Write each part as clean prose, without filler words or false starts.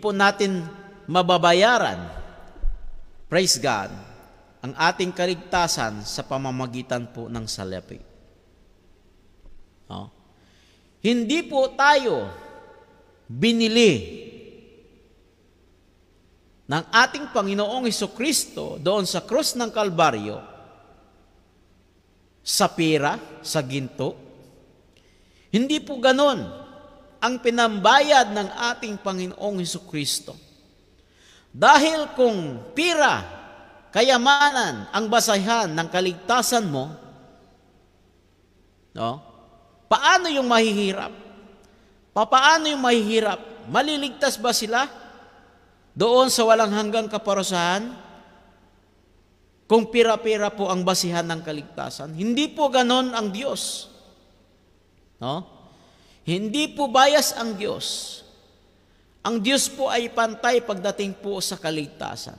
po natin mababayaran, praise God, ang ating kaligtasan sa pamamagitan po ng salapi. No? Hindi po tayo binili ng ating Panginoong Hesukristo doon sa krus ng Kalbaryo sa pera, sa ginto. Hindi po ganon ang pinambayad ng ating Panginoong Hesukristo. Dahil kung pera, kayamanan ang basahan ng kaligtasan mo, no? Paano yung mahihirap? Paano yung mahihirap? Maliligtas ba sila doon sa walang hanggang kaparusahan? Kung pira-pira po ang basihan ng kaligtasan, hindi po ganon ang Diyos. No? Hindi po bias ang Diyos. Ang Diyos po ay pantay pagdating po sa kaligtasan.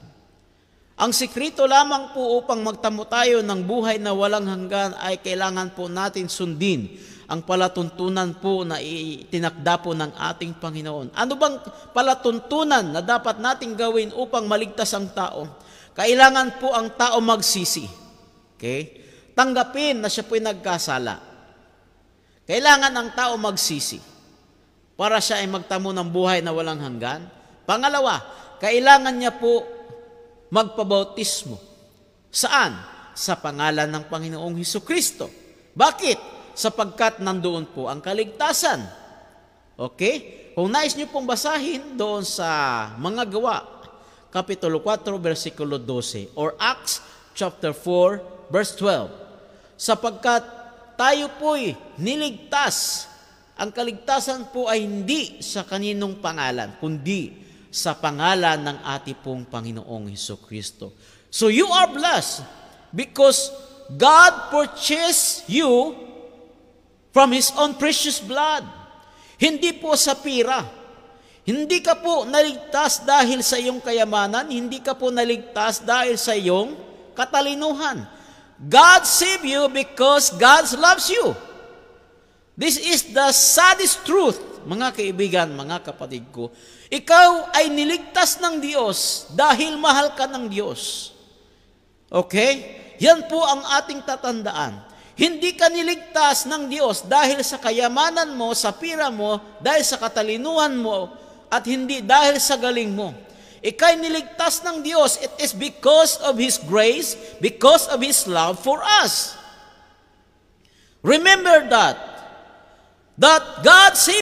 Ang sikreto lamang po upang magtamo tayo ng buhay na walang hanggan ay kailangan po natin sundin ang palatuntunan po na itinakda po ng ating Panginoon. Ano bang palatuntunan na dapat nating gawin upang maligtas ang tao? Kailangan po ang tao magsisi. Okay? Tanggapin na siya po'y nagkasala. Kailangan ang tao magsisi para siya ay magtamo ng buhay na walang hanggan. Pangalawa, kailangan niya po magpabautismo. Saan? Sa pangalan ng Panginoong Hesukristo. Bakit? Sapagkat nandoon po ang kaligtasan. Okay? Kung nais niyo pong basahin doon sa mga gawa, Kapitulo 4, versikulo 12, or Acts chapter 4, verse 12. Sapagkat tayo po'y niligtas. Ang kaligtasan po ay hindi sa kaninong pangalan, kundi sa pangalan ng ating pong Panginoong Hesukristo. So you are blessed because God purchased you from His own precious blood. Hindi po sa pira. Hindi ka po naligtas dahil sa iyong kayamanan. Hindi ka po naligtas dahil sa iyong katalinuhan. God saved you because God loves you. This is the saddest truth, mga kaibigan, mga kapatid ko. Ikaw ay niligtas ng Diyos dahil mahal ka ng Diyos. Okay? Yan po ang ating tatandaan. Hindi ka niligtas ng Diyos dahil sa kayamanan mo, sa pira mo, dahil sa katalinuhan mo, at hindi dahil sa galing mo. Ika'y niligtas ng Diyos. It is because of His grace, because of His love for us. Remember that God saved